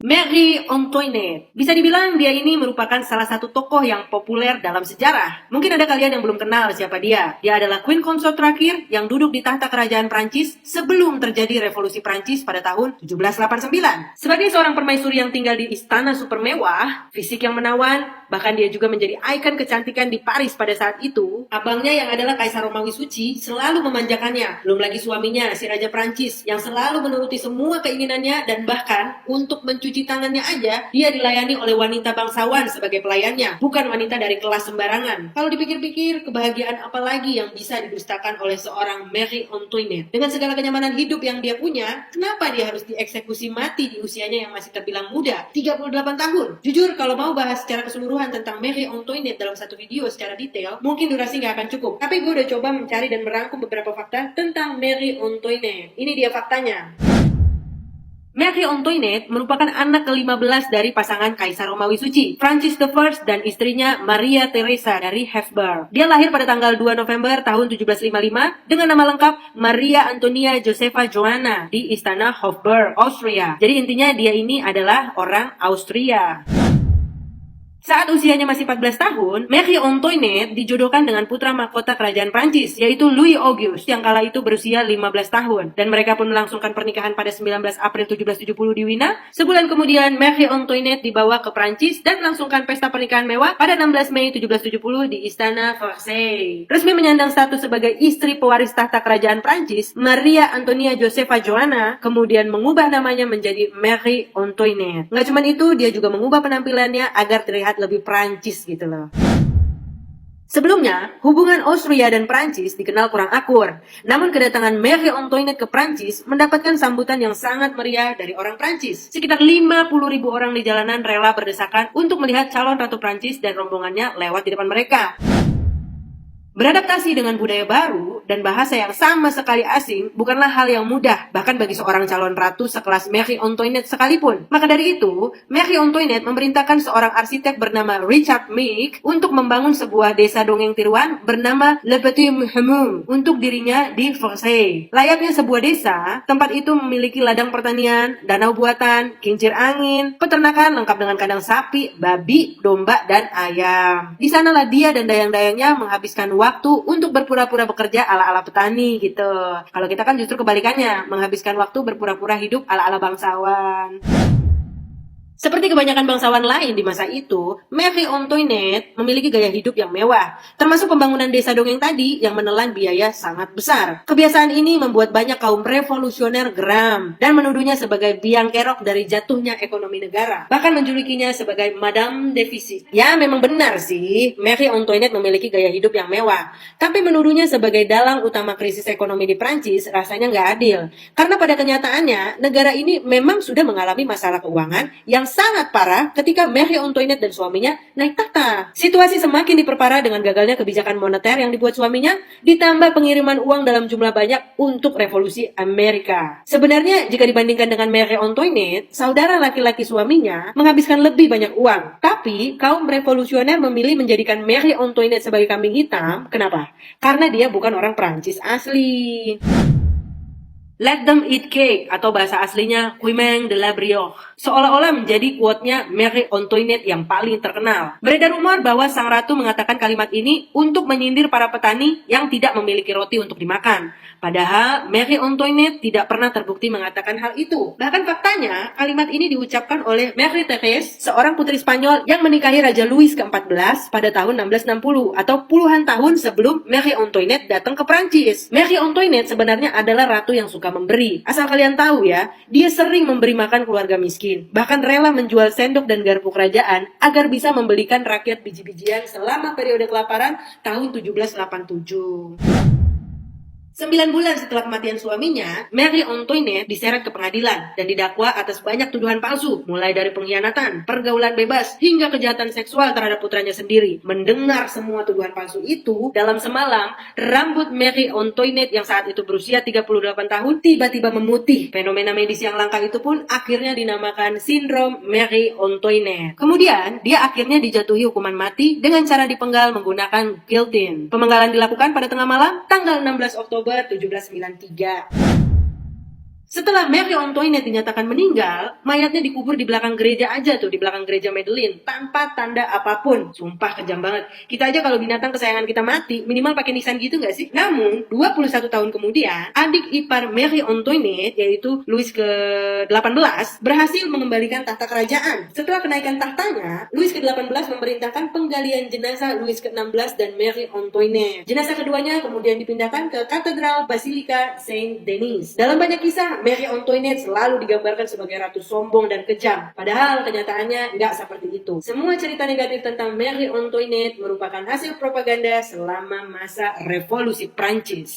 Marie Antoinette. Bisa dibilang dia ini merupakan salah satu tokoh yang populer dalam sejarah. Mungkin ada kalian yang belum kenal siapa dia. Dia adalah Queen Consort terakhir yang duduk di tahta kerajaan Prancis sebelum terjadi revolusi Prancis pada tahun 1789. Sebagai seorang permaisuri yang tinggal di istana super mewah, fisik yang menawan, bahkan dia juga menjadi ikon kecantikan di Paris pada saat itu, abangnya yang adalah Kaisar Romawi Suci selalu memanjakannya. Belum lagi suaminya, si Raja Prancis, yang selalu menuruti semua keinginannya dan bahkan untuk mencuci tangannya aja, dia dilayani oleh wanita bangsawan sebagai pelayannya, bukan wanita dari kelas sembarangan. Kalau dipikir-pikir, kebahagiaan apa lagi yang bisa didustakan oleh seorang Marie Antoinette? Dengan segala kenyamanan hidup yang dia punya, kenapa dia harus dieksekusi mati di usianya yang masih terbilang muda, 38 tahun? Jujur, kalau mau bahas secara keseluruhan tentang Marie Antoinette dalam satu video secara detail, mungkin durasi nggak akan cukup. Tapi gue udah coba mencari dan merangkum beberapa fakta tentang Marie Antoinette. Ini dia faktanya. Marie Antoinette merupakan anak ke-15 dari pasangan Kaisar Romawi Suci, Francis I dan istrinya Maria Theresa dari Habsburg. Dia lahir pada tanggal 2 November tahun 1755 dengan nama lengkap Maria Antonia Josepha Joanna di Istana Hofburg, Austria. Jadi intinya dia ini adalah orang Austria. Saat usianya masih 14 tahun, Marie Antoinette dijodohkan dengan putra mahkota kerajaan Prancis, yaitu Louis Auguste, yang kala itu berusia 15 tahun. Dan mereka pun melangsungkan pernikahan pada 19 April 1770 di Wina. Sebulan kemudian, Marie Antoinette dibawa ke Prancis dan melangsungkan pesta pernikahan mewah pada 16 Mei 1770 di Istana Versailles. Resmi menyandang status sebagai istri pewaris tahta kerajaan Prancis, Maria Antonia Josepha Joanna kemudian mengubah namanya menjadi Marie Antoinette. Nggak cuma itu, dia juga mengubah penampilannya agar terlihat lebih Prancis gitu loh. Sebelumnya, hubungan Austria dan Prancis dikenal kurang akur. Namun kedatangan Marie Antoinette ke Prancis mendapatkan sambutan yang sangat meriah dari orang Prancis. Sekitar 50.000 orang di jalanan rela berdesakan untuk melihat calon ratu Prancis dan rombongannya lewat di depan mereka. Beradaptasi dengan budaya baru dan bahasa yang sama sekali asing bukanlah hal yang mudah, bahkan bagi seorang calon ratu sekelas Marie Antoinette sekalipun. Maka dari itu, Marie Antoinette memerintahkan seorang arsitek bernama Richard Meek untuk membangun sebuah desa dongeng tiruan bernama Le Petit Hameau untuk dirinya di Versailles. Layaknya sebuah desa, tempat itu memiliki ladang pertanian, danau buatan, kincir angin, peternakan lengkap dengan kandang sapi, babi, domba, dan ayam. Di sanalah dia dan dayang-dayangnya menghabiskan waktu untuk berpura-pura bekerja ala-ala petani gitu. Kalau kita kan justru kebalikannya, menghabiskan waktu berpura-pura hidup ala-ala bangsawan. Seperti kebanyakan bangsawan lain di masa itu, Marie Antoinette memiliki gaya hidup yang mewah, termasuk pembangunan desa dongeng tadi yang menelan biaya sangat besar. Kebiasaan ini membuat banyak kaum revolusioner geram dan menuduhnya sebagai biang kerok dari jatuhnya ekonomi negara, bahkan menjulukinya sebagai Madame Deficit. Ya, memang benar sih, Marie Antoinette memiliki gaya hidup yang mewah, tapi menuduhnya sebagai dalang utama krisis ekonomi di Prancis rasanya nggak adil. Karena pada kenyataannya, negara ini memang sudah mengalami masalah keuangan yang sangat parah ketika Marie Antoinette dan suaminya naik tahta. Situasi semakin diperparah dengan gagalnya kebijakan moneter yang dibuat suaminya, ditambah pengiriman uang dalam jumlah banyak untuk revolusi Amerika. Sebenarnya jika dibandingkan dengan Marie Antoinette, saudara laki-laki suaminya menghabiskan lebih banyak uang. Tapi kaum revolusioner memilih menjadikan Marie Antoinette sebagai kambing hitam. Kenapa? Karena dia bukan orang Prancis asli. Let them eat cake, atau bahasa aslinya Cuiment de la Brioche, seolah-olah menjadi quote-nya Marie Antoinette yang paling terkenal. Beredar rumor bahwa sang ratu mengatakan kalimat ini untuk menyindir para petani yang tidak memiliki roti untuk dimakan. Padahal Marie Antoinette tidak pernah terbukti mengatakan hal itu. Bahkan faktanya, kalimat ini diucapkan oleh Marie Thérèse, seorang putri Spanyol yang menikahi Raja Louis ke-14 pada tahun 1660 atau puluhan tahun sebelum Marie Antoinette datang ke Prancis. Marie Antoinette sebenarnya adalah ratu yang suka memberi. Asal kalian tahu ya, dia sering memberi makan keluarga miskin. Bahkan rela menjual sendok dan garpu kerajaan agar bisa membelikan rakyat biji-bijian selama periode kelaparan tahun 1787. 9 bulan setelah kematian suaminya, Marie Antoinette diseret ke pengadilan dan didakwa atas banyak tuduhan palsu, mulai dari pengkhianatan, pergaulan bebas, hingga kejahatan seksual terhadap putranya sendiri. Mendengar semua tuduhan palsu itu, dalam semalam, rambut Marie Antoinette yang saat itu berusia 38 tahun tiba-tiba memutih. Fenomena medis yang langka itu pun akhirnya dinamakan sindrom Marie Antoinette. Kemudian, dia akhirnya dijatuhi hukuman mati dengan cara dipenggal menggunakan guillotine. Pemenggalan dilakukan pada tengah malam, tanggal 16 Oktober 1793. Setelah Marie Antoinette dinyatakan meninggal, mayatnya dikubur di belakang gereja aja tuh, di belakang gereja Madeleine, tanpa tanda apapun. Sumpah kejam banget. Kita aja kalau binatang kesayangan kita mati, minimal pakai nisan gitu nggak sih? Namun, 21 tahun kemudian, adik ipar Marie Antoinette, yaitu Louis ke-18, berhasil mengembalikan tahta kerajaan. Setelah kenaikan tahtanya, Louis ke-18 memerintahkan penggalian jenazah Louis ke-16 dan Marie Antoinette. Jenazah keduanya kemudian dipindahkan ke Katedral Basilika Saint-Denis. Dalam banyak kisah, Marie Antoinette selalu digambarkan sebagai ratu sombong dan kejam. Padahal kenyataannya nggak seperti itu. Semua cerita negatif tentang Marie Antoinette merupakan hasil propaganda selama masa revolusi Prancis.